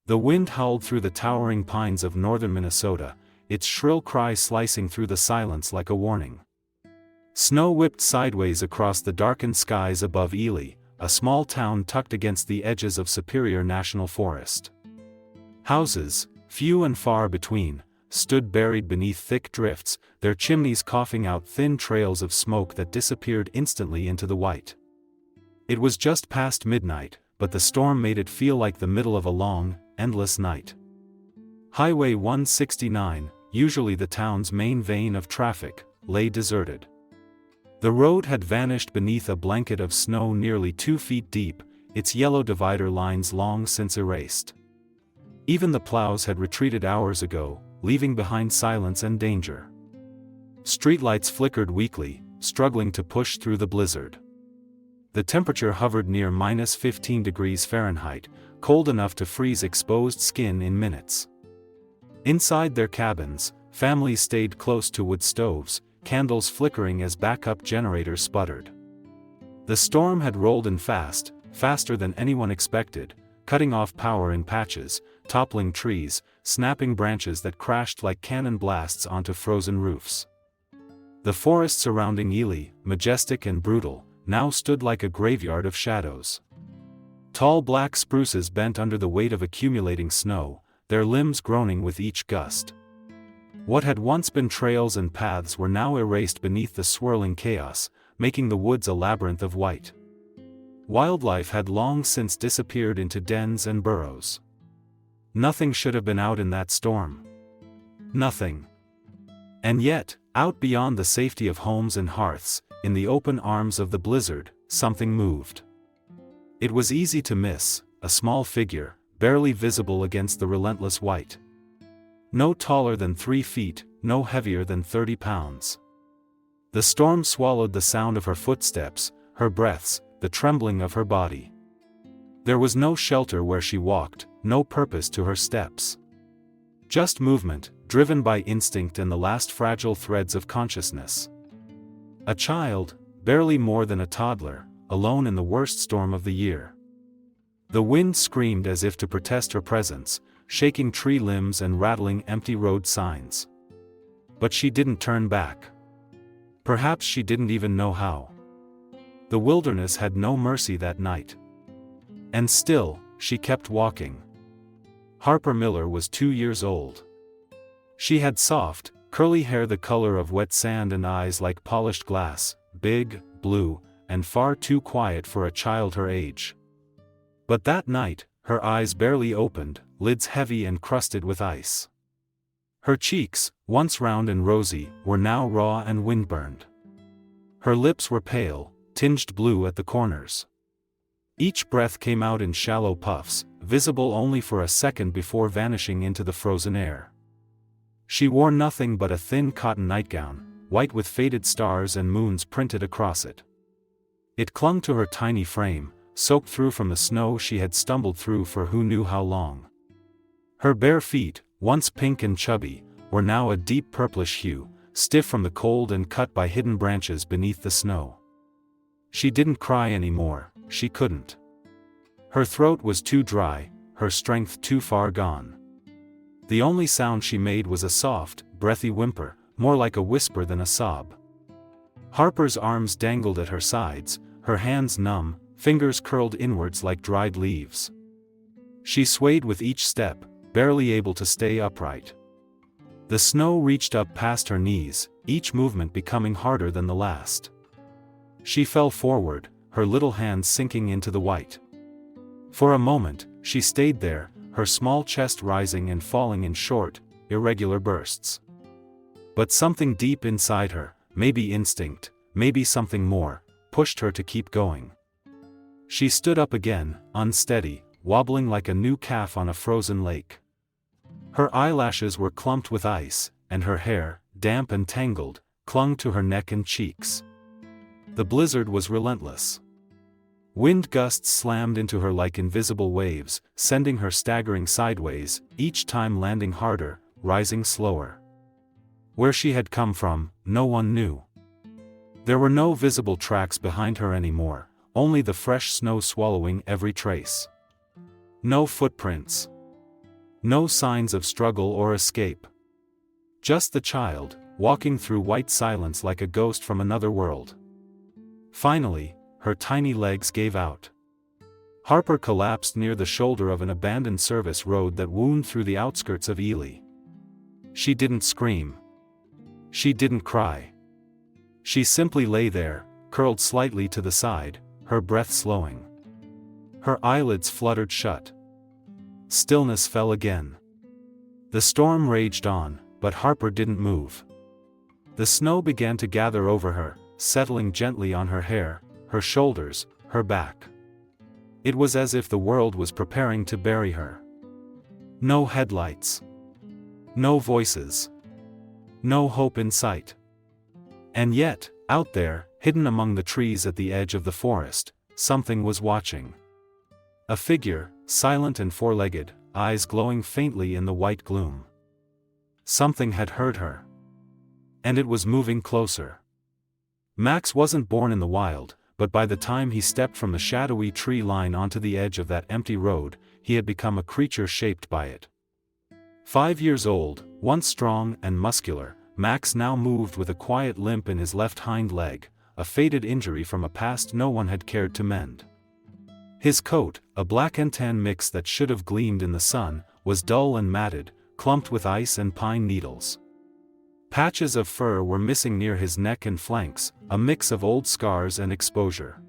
The wind howled through the towering pines of northern Minnesota, its shrill cry slicing through the silence like a warning. Snow whipped sideways across the darkened skies above Ely, a small town tucked against the edges of Superior National Forest. Houses, few and far between, stood buried beneath thick drifts, their chimneys coughing out thin trails of smoke that disappeared instantly into the white. It was just past midnight, but the storm made it feel like the middle of a long, endless night. Highway 169, usually the town's main vein of traffic, lay deserted. The road had vanished beneath a blanket of snow nearly 2 feet deep, its yellow divider lines long since erased. Even the plows had retreated hours ago, leaving behind silence and danger. Streetlights flickered weakly, struggling to push through the blizzard. The temperature hovered near -15 degrees Fahrenheit, cold enough to freeze exposed skin in minutes. Inside their cabins, families stayed close to wood stoves, candles flickering as backup generators sputtered. The storm had rolled in fast, faster than anyone expected, cutting off power in patches, toppling trees, snapping branches that crashed like cannon blasts onto frozen roofs. The forest surrounding Ely, majestic and brutal, now stood like a graveyard of shadows. Tall black spruces bent under the weight of accumulating snow, their limbs groaning with each gust. What had once been trails and paths were now erased beneath the swirling chaos, making the woods a labyrinth of white. Wildlife had long since disappeared into dens and burrows. Nothing should have been out in that storm. Nothing. And yet, out beyond the safety of homes and hearths, in the open arms of the blizzard, something moved. It was easy to miss, a small figure, barely visible against the relentless white. No taller than 3 feet, no heavier than 30 pounds. The storm swallowed the sound of her footsteps, her breaths, the trembling of her body. There was no shelter where she walked, no purpose to her steps. Just movement, driven by instinct and the last fragile threads of consciousness. A child, barely more than a toddler, alone in the worst storm of the year. The wind screamed as if to protest her presence, shaking tree limbs and rattling empty road signs. But she didn't turn back. Perhaps she didn't even know how. The wilderness had no mercy that night. And still, she kept walking. Harper Miller was 2 years old. She had soft, curly hair the color of wet sand and eyes like polished glass, big, blue, and far too quiet for a child her age. But that night, her eyes barely opened, lids heavy and crusted with ice. Her cheeks, once round and rosy, were now raw and windburned. Her lips were pale, tinged blue at the corners. Each breath came out in shallow puffs, visible only for a second before vanishing into the frozen air. She wore nothing but a thin cotton nightgown, white with faded stars and moons printed across it. It clung to her tiny frame, soaked through from the snow she had stumbled through for who knew how long. Her bare feet, once pink and chubby, were now a deep purplish hue, stiff from the cold and cut by hidden branches beneath the snow. She didn't cry anymore, she couldn't. Her throat was too dry, her strength too far gone. The only sound she made was a soft, breathy whimper, more like a whisper than a sob. Harper's arms dangled at her sides, her hands numb, fingers curled inwards like dried leaves. She swayed with each step, barely able to stay upright. The snow reached up past her knees, each movement becoming harder than the last. She fell forward, her little hands sinking into the white. For a moment, she stayed there, her small chest rising and falling in short, irregular bursts. But something deep inside her, maybe instinct, maybe something more, pushed her to keep going. She stood up again, unsteady, wobbling like a new calf on a frozen lake. Her eyelashes were clumped with ice, and her hair, damp and tangled, clung to her neck and cheeks. The blizzard was relentless. Wind gusts slammed into her like invisible waves, sending her staggering sideways, each time landing harder, rising slower. Where she had come from, no one knew. There were no visible tracks behind her anymore, only the fresh snow swallowing every trace. No footprints. No signs of struggle or escape. Just the child, walking through white silence like a ghost from another world. Finally, her tiny legs gave out. Harper collapsed near the shoulder of an abandoned service road that wound through the outskirts of Ely. She didn't scream. She didn't cry. She simply lay there, curled slightly to the side, her breath slowing. Her eyelids fluttered shut. Stillness fell again. The storm raged on, but Harper didn't move. The snow began to gather over her, settling gently on her hair, her shoulders, her back. It was as if the world was preparing to bury her. No headlights. No voices. No hope in sight. And yet, out there, hidden among the trees at the edge of the forest, something was watching. A figure, silent and four-legged, eyes glowing faintly in the white gloom. Something had heard her. And it was moving closer. Max wasn't born in the wild, but by the time he stepped from the shadowy tree line onto the edge of that empty road, he had become a creature shaped by it. 5 years old, once strong and muscular, Max now moved with a quiet limp in his left hind leg, a faded injury from a past no one had cared to mend. His coat, a black and tan mix that should have gleamed in the sun, was dull and matted, clumped with ice and pine needles. Patches of fur were missing near his neck and flanks, a mix of old scars and exposure.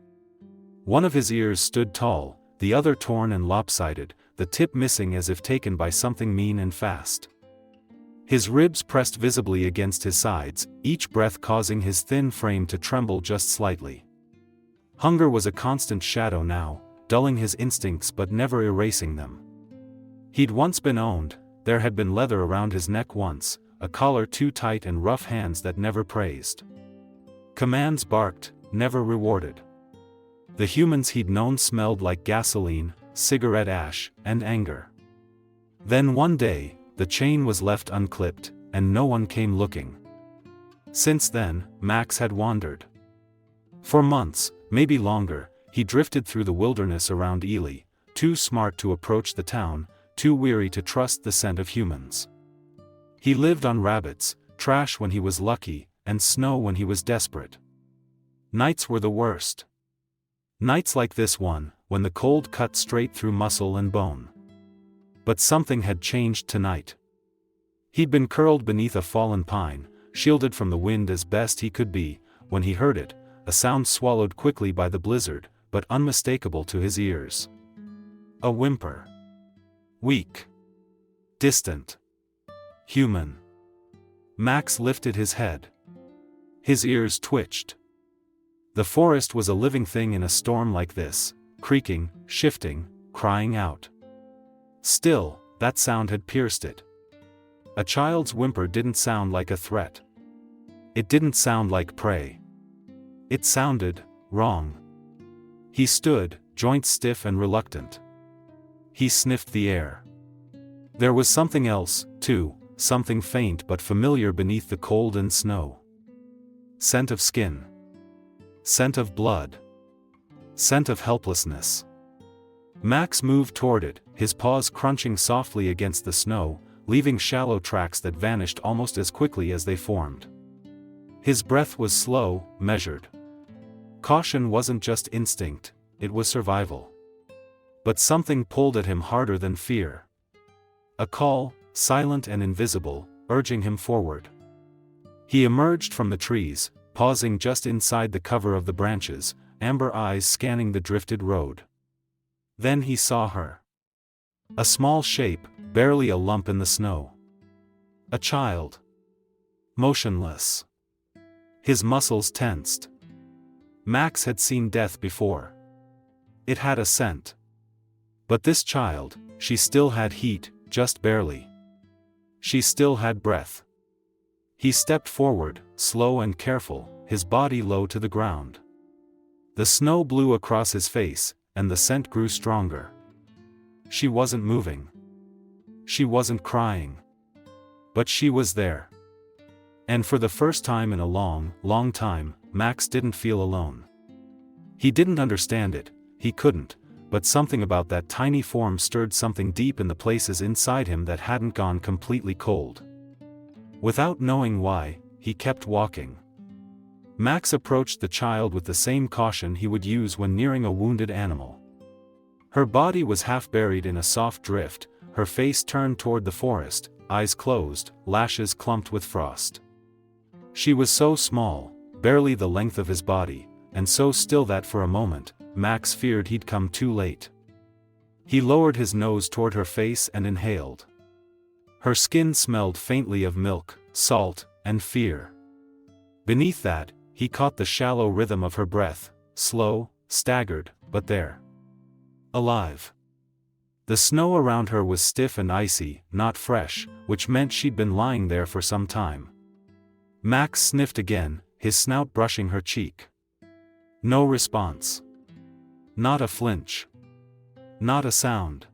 One of his ears stood tall, the other torn and lopsided, the tip missing as if taken by something mean and fast. His ribs pressed visibly against his sides, each breath causing his thin frame to tremble just slightly. Hunger was a constant shadow now, dulling his instincts but never erasing them. He'd once been owned, there had been leather around his neck once, a collar too tight and rough hands that never praised. Commands barked, never rewarded. The humans he'd known smelled like gasoline, cigarette ash, and anger. Then one day, the chain was left unclipped, and no one came looking. Since then, Max had wandered. For months, maybe longer, he drifted through the wilderness around Ely, too smart to approach the town, too weary to trust the scent of humans. He lived on rabbits, trash when he was lucky, and snow when he was desperate. Nights were the worst. Nights like this one, when the cold cut straight through muscle and bone. But something had changed tonight. He'd been curled beneath a fallen pine, shielded from the wind as best he could be, when he heard it, a sound swallowed quickly by the blizzard, but unmistakable to his ears. A whimper. Weak. Distant. Human. Max lifted his head. His ears twitched. The forest was a living thing in a storm like this, creaking, shifting, crying out. Still, that sound had pierced it. A child's whimper didn't sound like a threat. It didn't sound like prey. It sounded wrong. He stood, joints stiff and reluctant. He sniffed the air. There was something else, too, something faint but familiar beneath the cold and snow. Scent of skin. Scent of blood. Scent of helplessness. Max moved toward it, his paws crunching softly against the snow, leaving shallow tracks that vanished almost as quickly as they formed. His breath was slow, measured. Caution wasn't just instinct, it was survival. But something pulled at him harder than fear. A call, silent and invisible, urging him forward. He emerged from the trees, pausing just inside the cover of the branches, amber eyes scanning the drifted road. Then he saw her. A small shape, barely a lump in the snow. A child. Motionless. His muscles tensed. Max had seen death before. It had a scent. But this child, she still had heat, just barely. She still had breath. He stepped forward, slow and careful, his body low to the ground. The snow blew across his face, and the scent grew stronger. She wasn't moving. She wasn't crying. But she was there. And for the first time in a long, long time, Max didn't feel alone. He didn't understand it, he couldn't, but something about that tiny form stirred something deep in the places inside him that hadn't gone completely cold. Without knowing why, he kept walking. Max approached the child with the same caution he would use when nearing a wounded animal. Her body was half buried in a soft drift, her face turned toward the forest, eyes closed, lashes clumped with frost. She was so small, barely the length of his body, and so still that for a moment, Max feared he'd come too late. He lowered his nose toward her face and inhaled. Her skin smelled faintly of milk, salt, and fear. Beneath that, he caught the shallow rhythm of her breath, slow, staggered, but there. Alive. The snow around her was stiff and icy, not fresh, which meant she'd been lying there for some time. Max sniffed again, his snout brushing her cheek. No response. Not a flinch. Not a sound.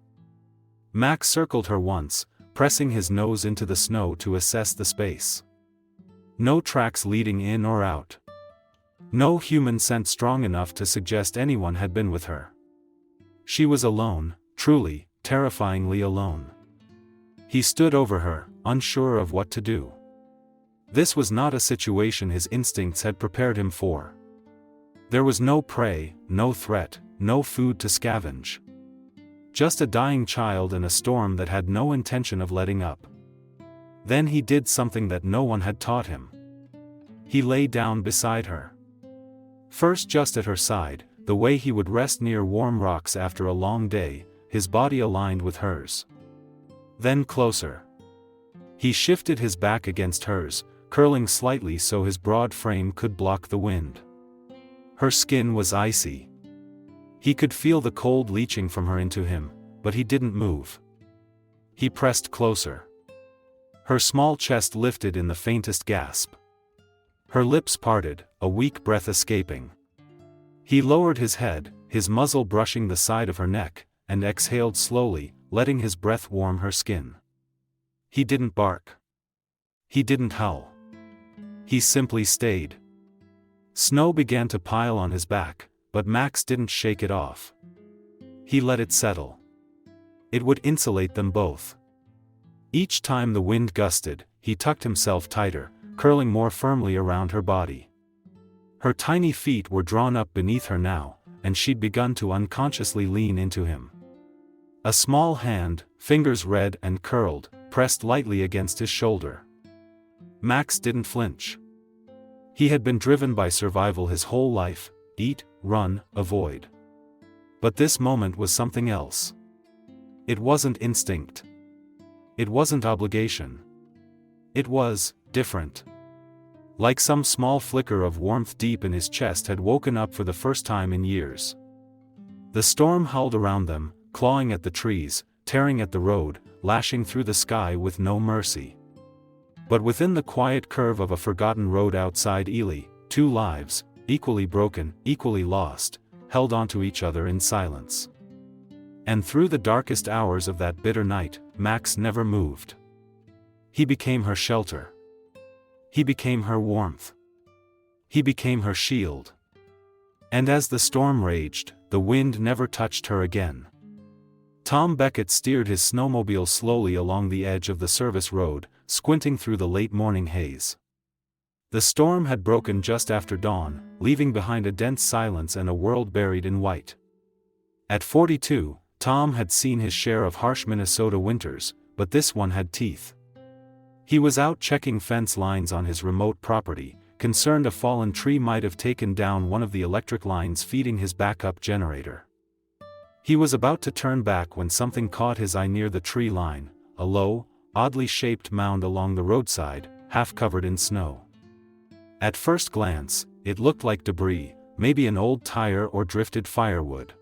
Max circled her once, pressing his nose into the snow to assess the space. No tracks leading in or out. No human scent strong enough to suggest anyone had been with her. She was alone, truly, terrifyingly alone. He stood over her, unsure of what to do. This was not a situation his instincts had prepared him for. There was no prey, no threat, no food to scavenge. Just a dying child and a storm that had no intention of letting up. Then he did something that no one had taught him. He lay down beside her. First just at her side, the way he would rest near warm rocks after a long day, his body aligned with hers. Then closer. He shifted his back against hers, curling slightly so his broad frame could block the wind. Her skin was icy. He could feel the cold leaching from her into him, but he didn't move. He pressed closer. Her small chest lifted in the faintest gasp. Her lips parted, a weak breath escaping. He lowered his head, his muzzle brushing the side of her neck, and exhaled slowly, letting his breath warm her skin. He didn't bark. He didn't howl. He simply stayed. Snow began to pile on his back, but Max didn't shake it off. He let it settle. It would insulate them both. Each time the wind gusted, he tucked himself tighter, curling more firmly around her body. Her tiny feet were drawn up beneath her now, and she'd begun to unconsciously lean into him. A small hand, fingers red and curled, pressed lightly against his shoulder. Max didn't flinch. He had been driven by survival his whole life: eat, run, avoid. But this moment was something else. It wasn't instinct. It wasn't obligation. It was different. Like some small flicker of warmth deep in his chest had woken up for the first time in years. The storm howled around them, clawing at the trees, tearing at the road, lashing through the sky with no mercy. But within the quiet curve of a forgotten road outside Ely, two lives, equally broken, equally lost, held onto each other in silence. And through the darkest hours of that bitter night, Max never moved. He became her shelter. He became her warmth. He became her shield. And as the storm raged, the wind never touched her again. Tom Beckett steered his snowmobile slowly along the edge of the service road, squinting through the late morning haze. The storm had broken just after dawn, leaving behind a dense silence and a world buried in white. At 42, Tom had seen his share of harsh Minnesota winters, but this one had teeth. He was out checking fence lines on his remote property, concerned a fallen tree might have taken down one of the electric lines feeding his backup generator. He was about to turn back when something caught his eye near the tree line, a low, oddly shaped mound along the roadside, half covered in snow. At first glance, it looked like debris, maybe an old tire or drifted firewood.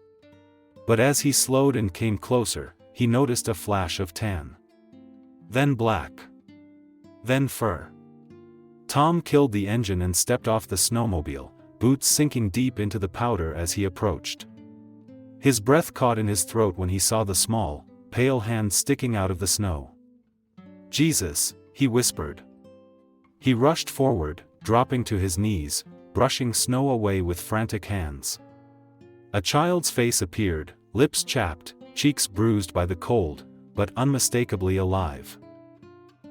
But as he slowed and came closer, he noticed a flash of tan. Then black. Then fur. Tom killed the engine and stepped off the snowmobile, boots sinking deep into the powder as he approached. His breath caught in his throat when he saw the small, pale hand sticking out of the snow. "Jesus," he whispered. He rushed forward, dropping to his knees, brushing snow away with frantic hands. A child's face appeared, lips chapped, cheeks bruised by the cold, but unmistakably alive.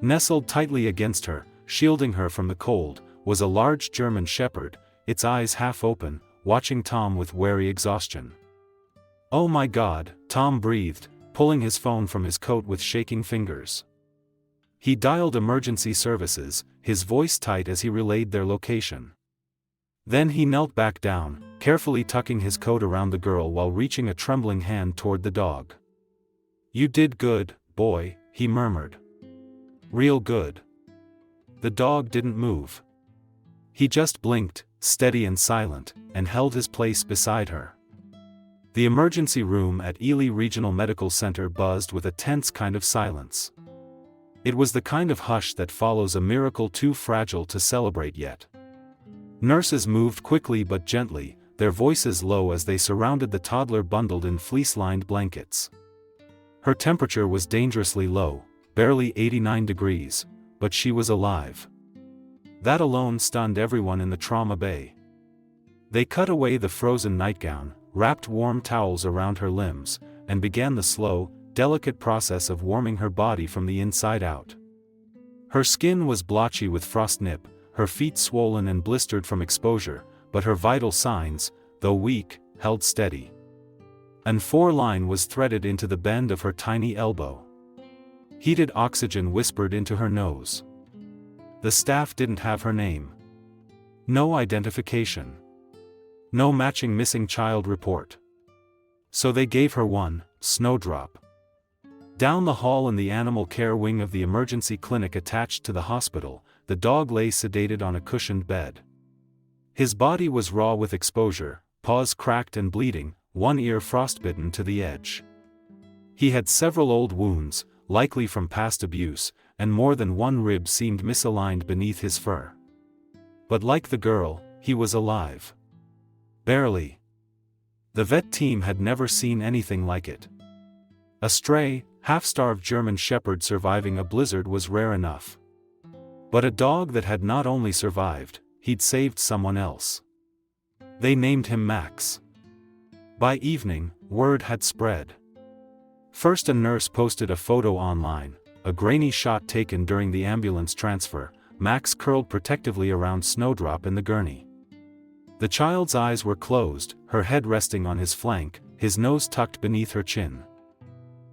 Nestled tightly against her, shielding her from the cold, was a large German shepherd, its eyes half open, watching Tom with wary exhaustion. "Oh my God," Tom breathed, pulling his phone from his coat with shaking fingers. He dialed emergency services, his voice tight as he relayed their location. Then he knelt back down, carefully tucking his coat around the girl while reaching a trembling hand toward the dog. "You did good, boy," he murmured. "Real good." The dog didn't move. He just blinked, steady and silent, and held his place beside her. The emergency room at Ely Regional Medical Center buzzed with a tense kind of silence. It was the kind of hush that follows a miracle too fragile to celebrate yet. Nurses moved quickly but gently, their voices low as they surrounded the toddler bundled in fleece-lined blankets. Her temperature was dangerously low, barely 89 degrees, but she was alive. That alone stunned everyone in the trauma bay. They cut away the frozen nightgown, wrapped warm towels around her limbs, and began the slow, delicate process of warming her body from the inside out. Her skin was blotchy with frost nip, her feet swollen and blistered from exposure, but her vital signs, though weak, held steady. An IV line was threaded into the bend of her tiny elbow. Heated oxygen whispered into her nose. The staff didn't have her name. No identification. No matching missing child report. So they gave her one, Snowdrop. Down the hall in the animal care wing of the emergency clinic attached to the hospital, the dog lay sedated on a cushioned bed. His body was raw with exposure, paws cracked and bleeding, one ear frostbitten to the edge. He had several old wounds, likely from past abuse, and more than one rib seemed misaligned beneath his fur. But like the girl, he was alive. Barely. The vet team had never seen anything like it. A stray, half-starved German shepherd surviving a blizzard was rare enough. But a dog that had not only survived, he'd saved someone else. They named him Max. By evening, word had spread. First a nurse posted a photo online, a grainy shot taken during the ambulance transfer, Max curled protectively around Snowdrop in the gurney. The child's eyes were closed, her head resting on his flank, his nose tucked beneath her chin.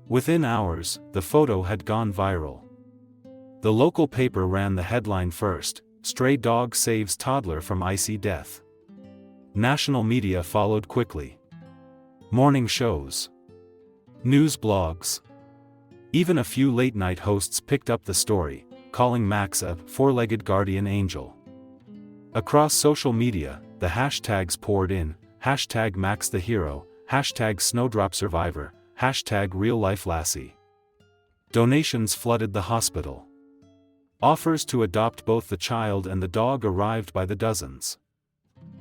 Within hours, the photo had gone viral. The local paper ran the headline first, "Stray Dog Saves Toddler from Icy Death." National media followed quickly. Morning shows. News blogs. Even a few late-night hosts picked up the story, calling Max a four-legged guardian angel. Across social media, the hashtags poured in, #MaxTheHero, #SnowdropSurvivor, #RealLifeLassie. Donations flooded the hospital. Offers to adopt both the child and the dog arrived by the dozens.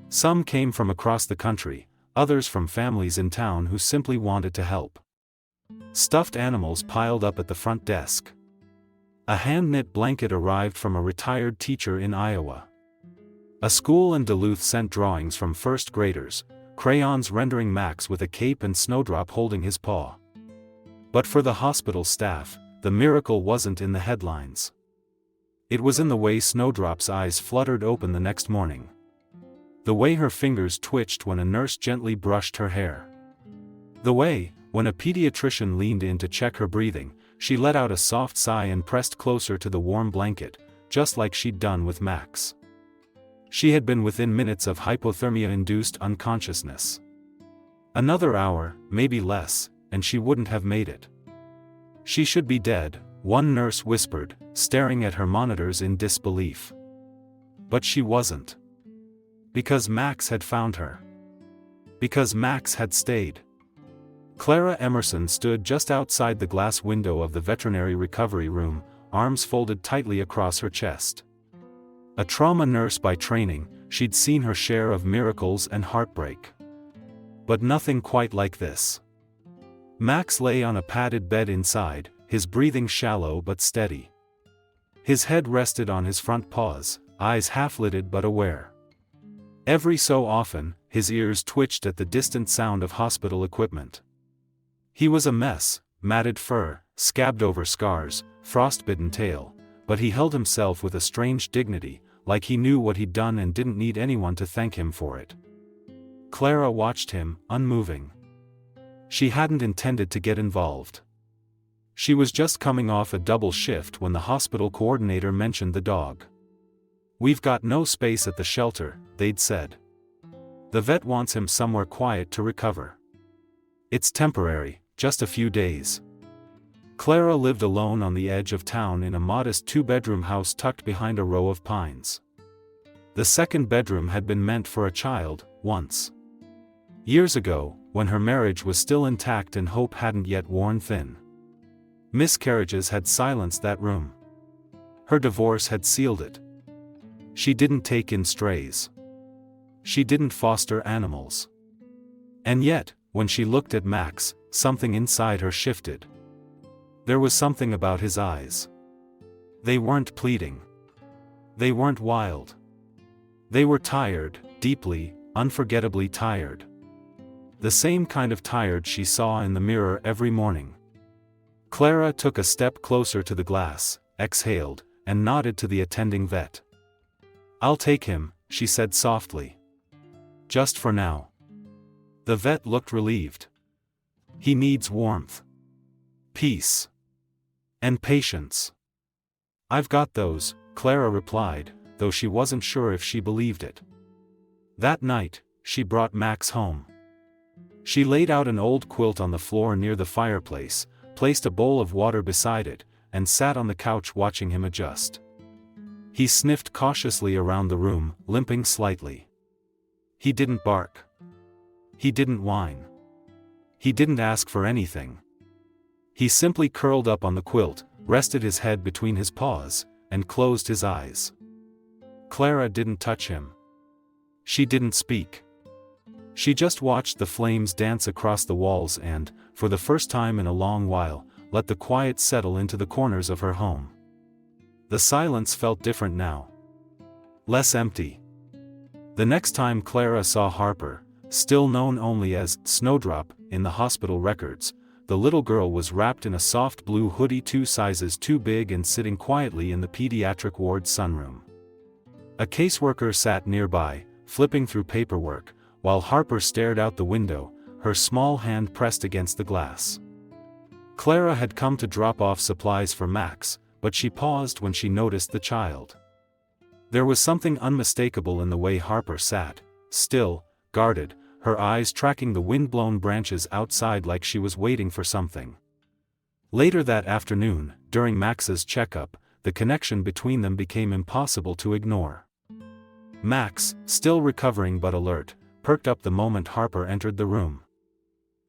Some came from across the country, others from families in town who simply wanted to help. Stuffed animals piled up at the front desk. A hand-knit blanket arrived from a retired teacher in Iowa. A school in Duluth sent drawings from first graders, crayons rendering Max with a cape and Snowdrop holding his paw. But for the hospital staff, the miracle wasn't in the headlines. It was in the way Snowdrop's eyes fluttered open the next morning. The way her fingers twitched when a nurse gently brushed her hair. The way, when a pediatrician leaned in to check her breathing, she let out a soft sigh and pressed closer to the warm blanket, just like she'd done with Max. She had been within minutes of hypothermia-induced unconsciousness. Another hour, maybe less, and she wouldn't have made it. She should be dead, one nurse whispered, staring at her monitors in disbelief. But she wasn't. Because Max had found her. Because Max had stayed. Clara Emerson stood just outside the glass window of the veterinary recovery room, arms folded tightly across her chest. A trauma nurse by training, she'd seen her share of miracles and heartbreak. But nothing quite like this. Max lay on a padded bed inside, his breathing shallow but steady. His head rested on his front paws, eyes half-lidded but aware. Every so often, his ears twitched at the distant sound of hospital equipment. He was a mess, matted fur, scabbed-over scars, frostbitten tail, but he held himself with a strange dignity, like he knew what he'd done and didn't need anyone to thank him for it. Clara watched him, unmoving. She hadn't intended to get involved. She was just coming off a double shift when the hospital coordinator mentioned the dog. "We've got no space at the shelter," they'd said. "The vet wants him somewhere quiet to recover. It's temporary, just a few days." Clara lived alone on the edge of town in a modest two-bedroom house tucked behind a row of pines. The second bedroom had been meant for a child, once. Years ago, when her marriage was still intact and hope hadn't yet worn thin. Miscarriages had silenced that room. Her divorce had sealed it. She didn't take in strays. She didn't foster animals. And yet, when she looked at Max, something inside her shifted. There was something about his eyes. They weren't pleading. They weren't wild. They were tired, deeply, unforgettably tired. The same kind of tired she saw in the mirror every morning. Clara took a step closer to the glass, exhaled, and nodded to the attending vet. "I'll take him," she said softly. "Just for now." The vet looked relieved. "He needs warmth, peace, and patience." "I've got those," Clara replied, though she wasn't sure if she believed it. That night, she brought Max home. She laid out an old quilt on the floor near the fireplace, placed a bowl of water beside it, and sat on the couch watching him adjust. He sniffed cautiously around the room, limping slightly. He didn't bark. He didn't whine. He didn't ask for anything. He simply curled up on the quilt, rested his head between his paws, and closed his eyes. Clara didn't touch him. She didn't speak. She just watched the flames dance across the walls and, for the first time in a long while, let the quiet settle into the corners of her home. The silence felt different now. Less empty. The next time Clara saw Harper, still known only as Snowdrop in the hospital records, the little girl was wrapped in a soft blue hoodie 2 sizes too big and sitting quietly in the pediatric ward sunroom. A caseworker sat nearby, flipping through paperwork, while Harper stared out the window, her small hand pressed against the glass. Clara had come to drop off supplies for Max, but she paused when she noticed the child. There was something unmistakable in the way Harper sat, still, guarded, her eyes tracking the wind-blown branches outside like she was waiting for something. Later that afternoon, during Max's checkup, the connection between them became impossible to ignore. Max, still recovering but alert, perked up the moment Harper entered the room.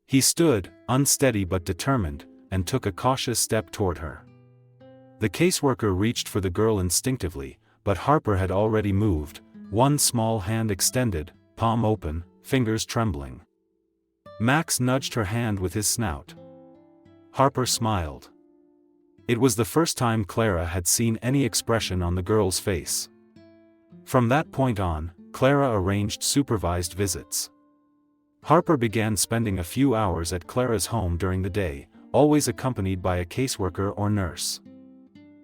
He stood, unsteady but determined, and took a cautious step toward her. The caseworker reached for the girl instinctively, but Harper had already moved, one small hand extended, palm open, fingers trembling. Max nudged her hand with his snout. Harper smiled. It was the first time Clara had seen any expression on the girl's face. From that point on, Clara arranged supervised visits. Harper began spending a few hours at Clara's home during the day, always accompanied by a caseworker or nurse.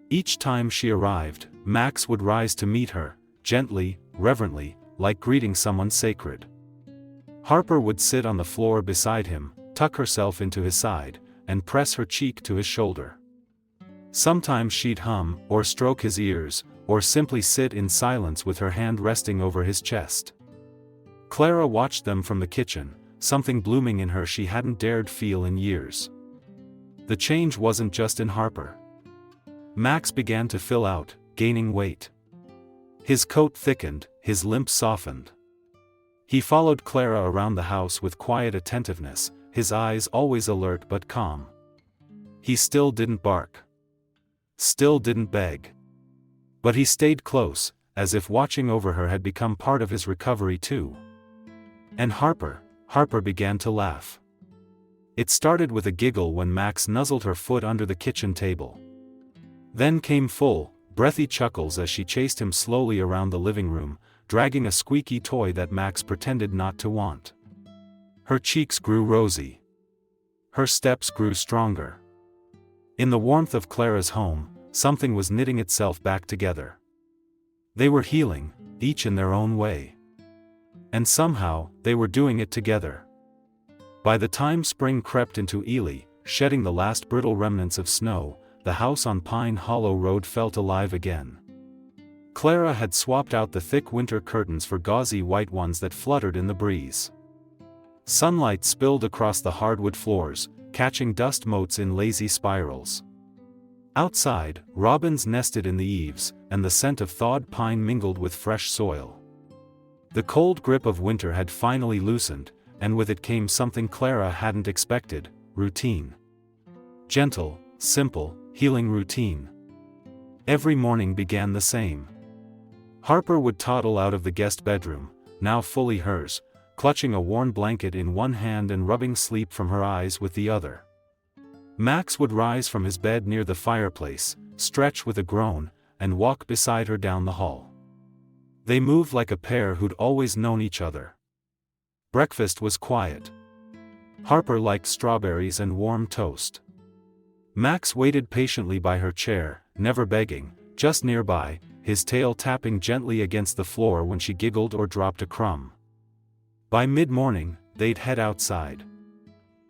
Each time she arrived, Max would rise to meet her, gently, reverently, like greeting someone sacred. Harper would sit on the floor beside him, tuck herself into his side, and press her cheek to his shoulder. Sometimes she'd hum, or stroke his ears, or simply sit in silence with her hand resting over his chest. Clara watched them from the kitchen, something blooming in her she hadn't dared feel in years. The change wasn't just in Harper. Max began to fill out, gaining weight. His coat thickened, his limp softened. He followed Clara around the house with quiet attentiveness, his eyes always alert but calm. He still didn't bark. Still didn't beg. But he stayed close, as if watching over her had become part of his recovery too. And Harper began to laugh. It started with a giggle when Max nuzzled her foot under the kitchen table. Then came full, breathy chuckles as she chased him slowly around the living room, dragging a squeaky toy that Max pretended not to want. Her cheeks grew rosy. Her steps grew stronger. In the warmth of Clara's home, something was knitting itself back together. They were healing, each in their own way. And somehow, they were doing it together. By the time spring crept into Ely, shedding the last brittle remnants of snow, the house on Pine Hollow Road felt alive again. Clara had swapped out the thick winter curtains for gauzy white ones that fluttered in the breeze. Sunlight spilled across the hardwood floors, catching dust motes in lazy spirals. Outside, robins nested in the eaves, and the scent of thawed pine mingled with fresh soil. The cold grip of winter had finally loosened, and with it came something Clara hadn't expected: routine. Gentle, simple, healing routine. Every morning began the same. Harper would toddle out of the guest bedroom, now fully hers, clutching a worn blanket in one hand and rubbing sleep from her eyes with the other. Max would rise from his bed near the fireplace, stretch with a groan, and walk beside her down the hall. They moved like a pair who'd always known each other. Breakfast was quiet. Harper liked strawberries and warm toast. Max waited patiently by her chair, never begging, just nearby, his tail tapping gently against the floor when she giggled or dropped a crumb. By mid-morning, they'd head outside.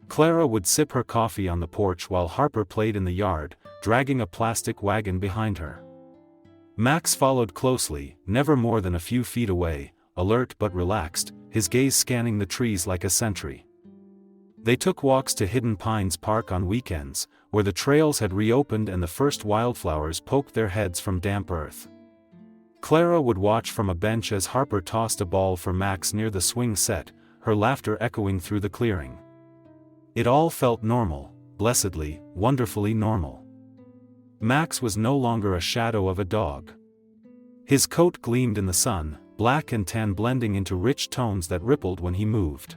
Clara would sip her coffee on the porch while Harper played in the yard, dragging a plastic wagon behind her. Max followed closely, never more than a few feet away, alert but relaxed, his gaze scanning the trees like a sentry. They took walks to Hidden Pines Park on weekends, where the trails had reopened and the first wildflowers poked their heads from damp earth. Clara would watch from a bench as Harper tossed a ball for Max near the swing set, her laughter echoing through the clearing. It all felt normal, blessedly, wonderfully normal. Max was no longer a shadow of a dog. His coat gleamed in the sun, black and tan blending into rich tones that rippled when he moved.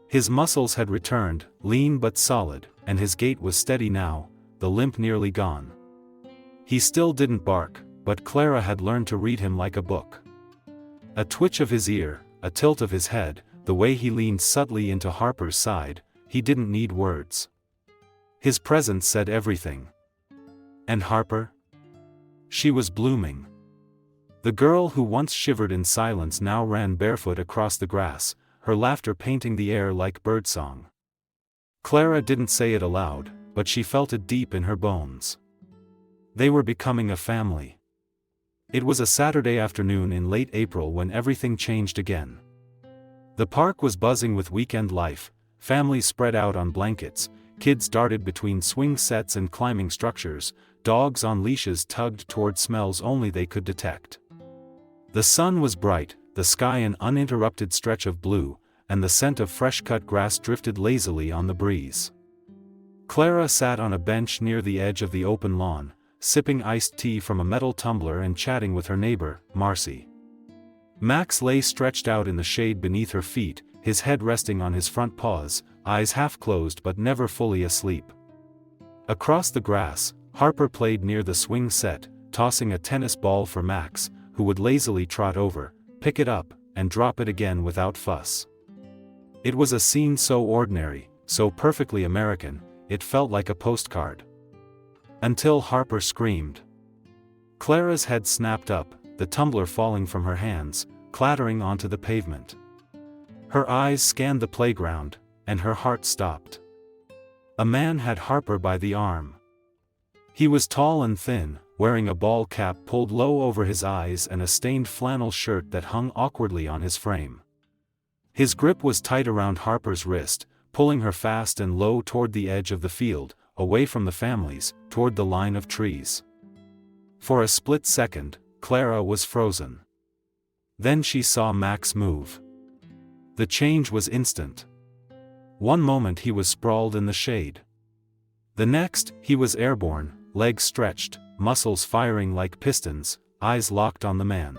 His muscles had returned, lean but solid, and his gait was steady now, the limp nearly gone. He still didn't bark, but Clara had learned to read him like a book. A twitch of his ear, a tilt of his head, the way he leaned subtly into Harper's side, he didn't need words. His presence said everything. And Harper? She was blooming. The girl who once shivered in silence now ran barefoot across the grass, her laughter painting the air like birdsong. Clara didn't say it aloud, but she felt it deep in her bones. They were becoming a family. It was a Saturday afternoon in late April when everything changed again. The park was buzzing with weekend life, families spread out on blankets, kids darted between swing sets and climbing structures, dogs on leashes tugged toward smells only they could detect. The sun was bright, the sky an uninterrupted stretch of blue, and the scent of fresh-cut grass drifted lazily on the breeze. Clara sat on a bench near the edge of the open lawn, sipping iced tea from a metal tumbler and chatting with her neighbor, Marcy. Max lay stretched out in the shade beneath her feet, his head resting on his front paws, eyes half closed but never fully asleep. Across the grass, Harper played near the swing set, tossing a tennis ball for Max, who would lazily trot over, pick it up, and drop it again without fuss. It was a scene so ordinary, so perfectly American, it felt like a postcard. Until Harper screamed. Clara's head snapped up, the tumbler falling from her hands, clattering onto the pavement. Her eyes scanned the playground, and her heart stopped. A man had Harper by the arm. He was tall and thin, wearing a ball cap pulled low over his eyes and a stained flannel shirt that hung awkwardly on his frame. His grip was tight around Harper's wrist, pulling her fast and low toward the edge of the field, away from the families, toward the line of trees. For a split second, Clara was frozen. Then she saw Max move. The change was instant. One moment he was sprawled in the shade. The next, he was airborne, legs stretched, muscles firing like pistons, eyes locked on the man.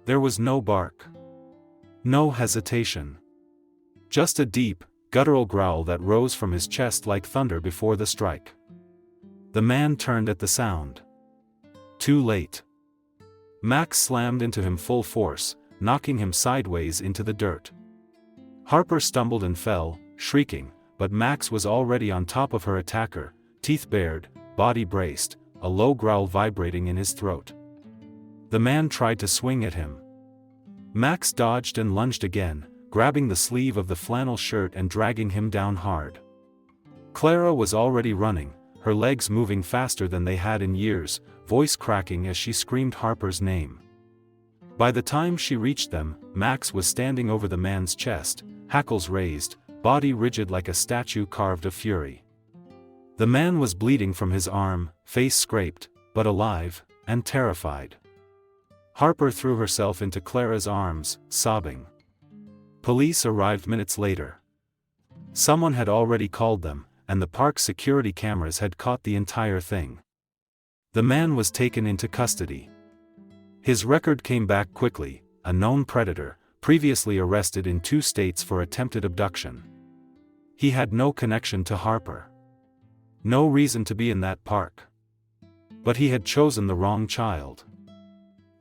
There was no bark. No hesitation. Just a deep, guttural growl that rose from his chest like thunder before the strike. The man turned at the sound. Too late. Max slammed into him full force, knocking him sideways into the dirt. Harper stumbled and fell, shrieking, but Max was already on top of her attacker, teeth bared, body braced, a low growl vibrating in his throat. The man tried to swing at him. Max dodged and lunged again, grabbing the sleeve of the flannel shirt and dragging him down hard. Clara was already running, her legs moving faster than they had in years, voice cracking as she screamed Harper's name. By the time she reached them, Max was standing over the man's chest, hackles raised, body rigid like a statue carved of fury. The man was bleeding from his arm, face scraped, but alive, and terrified. Harper threw herself into Clara's arms, sobbing. Police arrived minutes later. Someone had already called them, and the park's security cameras had caught the entire thing. The man was taken into custody. His record came back quickly, a known predator, previously arrested in 2 states for attempted abduction. He had no connection to Harper. No reason to be in that park. But he had chosen the wrong child.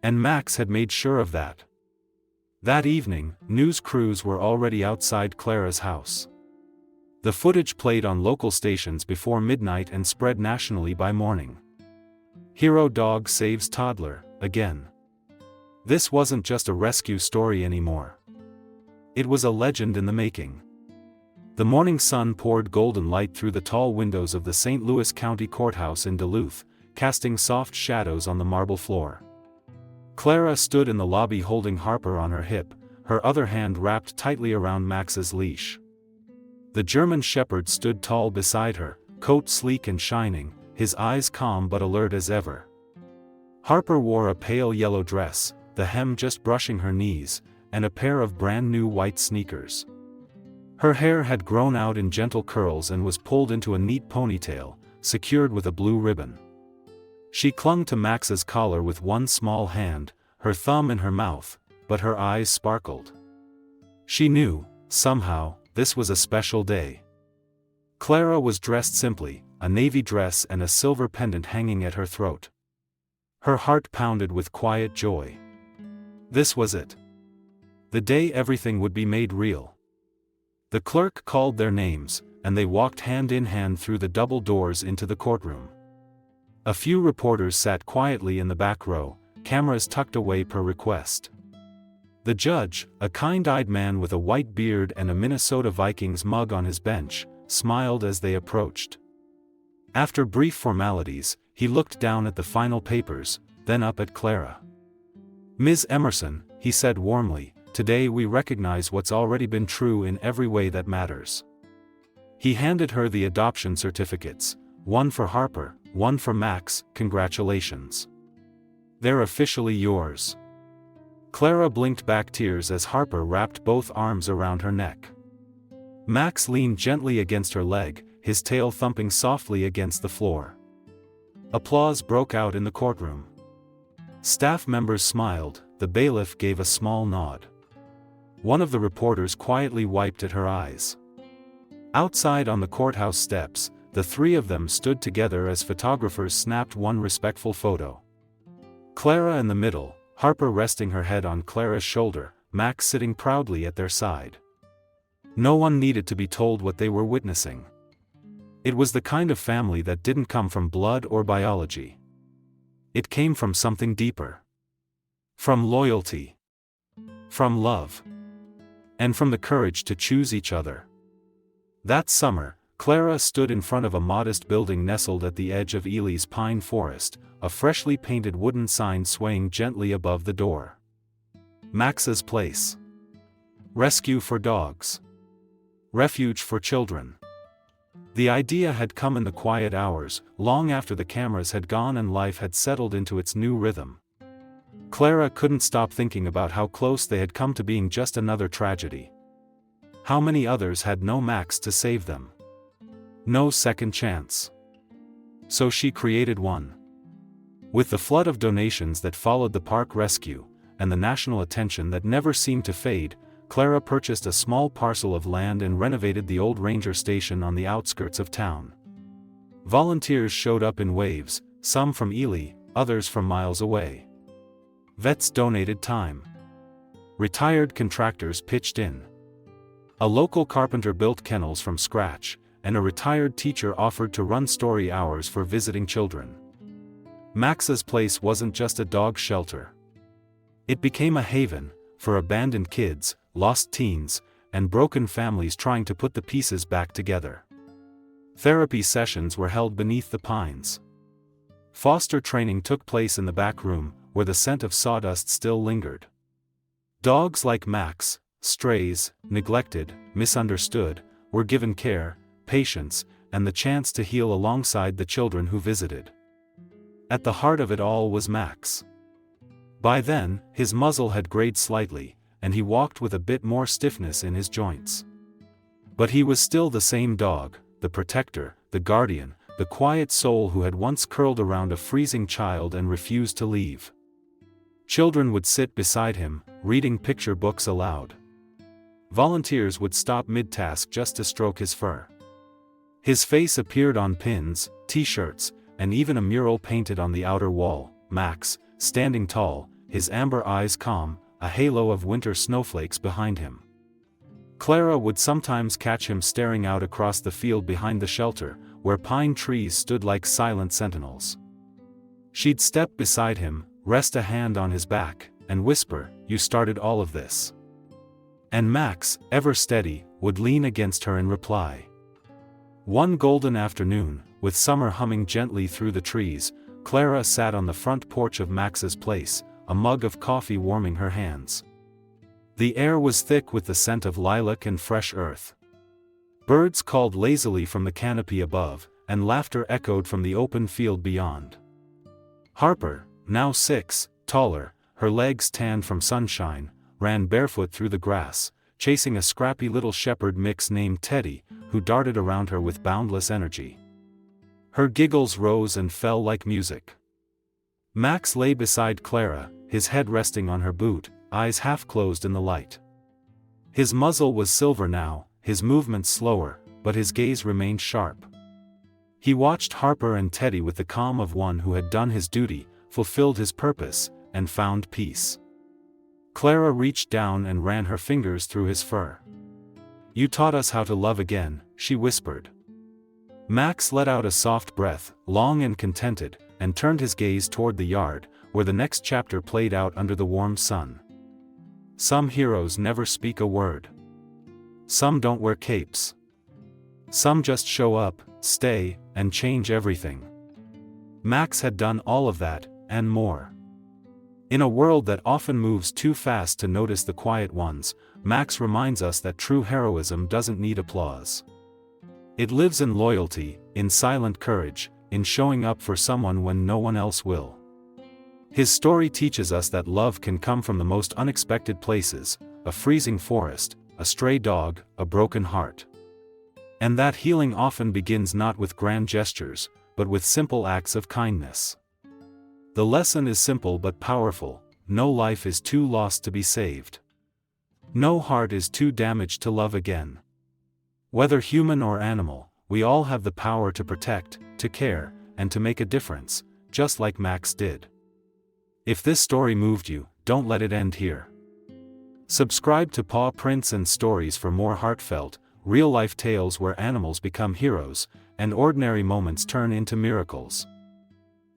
And Max had made sure of that. That evening, news crews were already outside Clara's house. The footage played on local stations before midnight and spread nationally by morning. Hero dog saves toddler, again. This wasn't just a rescue story anymore. It was a legend in the making. The morning sun poured golden light through the tall windows of the St. Louis County Courthouse in Duluth, casting soft shadows on the marble floor. Clara stood in the lobby holding Harper on her hip, her other hand wrapped tightly around Max's leash. The German Shepherd stood tall beside her, coat sleek and shining, his eyes calm but alert as ever. Harper wore a pale yellow dress, the hem just brushing her knees, and a pair of brand new white sneakers. Her hair had grown out in gentle curls and was pulled into a neat ponytail, secured with a blue ribbon. She clung to Max's collar with one small hand, her thumb in her mouth, but her eyes sparkled. She knew, somehow, this was a special day. Clara was dressed simply, a navy dress and a silver pendant hanging at her throat. Her heart pounded with quiet joy. This was it. The day everything would be made real. The clerk called their names, and they walked hand in hand through the double doors into the courtroom. A few reporters sat quietly in the back row, cameras tucked away per request. The judge, a kind-eyed man with a white beard and a Minnesota Vikings mug on his bench, smiled as they approached. After brief formalities, he looked down at the final papers, then up at Clara. "Ms. Emerson," he said warmly, "today we recognize what's already been true in every way that matters." He handed her the adoption certificates, one for Harper, one for Max. "Congratulations. They're officially yours." Clara blinked back tears as Harper wrapped both arms around her neck. Max leaned gently against her leg, his tail thumping softly against the floor. Applause broke out in the courtroom. Staff members smiled, the bailiff gave a small nod. One of the reporters quietly wiped at her eyes. Outside on the courthouse steps, the 3 of them stood together as photographers snapped one respectful photo. Clara in the middle, Harper resting her head on Clara's shoulder, Max sitting proudly at their side. No one needed to be told what they were witnessing. It was the kind of family that didn't come from blood or biology. It came from something deeper. From loyalty. From love. And from the courage to choose each other. That summer, Clara stood in front of a modest building nestled at the edge of Ely's pine forest, a freshly painted wooden sign swaying gently above the door. Max's Place. Rescue for dogs. Refuge for children. The idea had come in the quiet hours, long after the cameras had gone and life had settled into its new rhythm. Clara couldn't stop thinking about how close they had come to being just another tragedy. How many others had no Max to save them? No second chance. So she created one. With the flood of donations that followed the park rescue, and the national attention that never seemed to fade, Clara purchased a small parcel of land and renovated the old ranger station on the outskirts of town. Volunteers showed up in waves, some from Ely, others from miles away. Vets donated time. Retired contractors pitched in. A local carpenter built kennels from scratch, and a retired teacher offered to run story hours for visiting children. Max's place wasn't just a dog shelter. It became a haven for abandoned kids, lost teens, and broken families trying to put the pieces back together. Therapy sessions were held beneath the pines. Foster training took place in the back room, where the scent of sawdust still lingered. Dogs like Max, strays, neglected, misunderstood, were given care, patience, and the chance to heal alongside the children who visited. At the heart of it all was Max. By then, his muzzle had grayed slightly, and he walked with a bit more stiffness in his joints. But he was still the same dog, the protector, the guardian, the quiet soul who had once curled around a freezing child and refused to leave. Children would sit beside him, reading picture books aloud. Volunteers would stop mid-task just to stroke his fur. His face appeared on pins, t-shirts, and even a mural painted on the outer wall. Max, standing tall, his amber eyes calm, a halo of winter snowflakes behind him. Clara would sometimes catch him staring out across the field behind the shelter, where pine trees stood like silent sentinels. She'd step beside him, rest a hand on his back, and whisper, "You started all of this." And Max, ever steady, would lean against her in reply. One golden afternoon, with summer humming gently through the trees, Clara sat on the front porch of Max's place, a mug of coffee warming her hands. The air was thick with the scent of lilac and fresh earth. Birds called lazily from the canopy above, and laughter echoed from the open field beyond. Harper, now 6, taller, her legs tanned from sunshine, ran barefoot through the grass, chasing a scrappy little shepherd mix named Teddy, who darted around her with boundless energy. Her giggles rose and fell like music. Max lay beside Clara, his head resting on her boot, eyes half closed in the light. His muzzle was silver now, his movements slower, but his gaze remained sharp. He watched Harper and Teddy with the calm of one who had done his duty, fulfilled his purpose, and found peace. Clara reached down and ran her fingers through his fur. "You taught us how to love again," she whispered. Max let out a soft breath, long and contented, and turned his gaze toward the yard, where the next chapter played out under the warm sun. Some heroes never speak a word. Some don't wear capes. Some just show up, stay, and change everything. Max had done all of that, and more. In a world that often moves too fast to notice the quiet ones, Max reminds us that true heroism doesn't need applause. It lives in loyalty, in silent courage, in showing up for someone when no one else will. His story teaches us that love can come from the most unexpected places, a freezing forest, a stray dog, a broken heart. And that healing often begins not with grand gestures, but with simple acts of kindness. The lesson is simple but powerful: no life is too lost to be saved. No heart is too damaged to love again. Whether human or animal, we all have the power to protect, to care, and to make a difference, just like Max did. If this story moved you, don't let it end here. Subscribe to Paw Prints and Stories for more heartfelt, real-life tales where animals become heroes, and ordinary moments turn into miracles.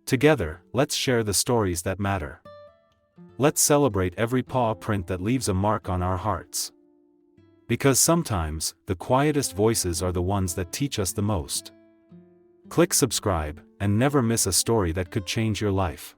Together, let's share the stories that matter. Let's celebrate every paw print that leaves a mark on our hearts. Because sometimes, the quietest voices are the ones that teach us the most. Click subscribe, and never miss a story that could change your life.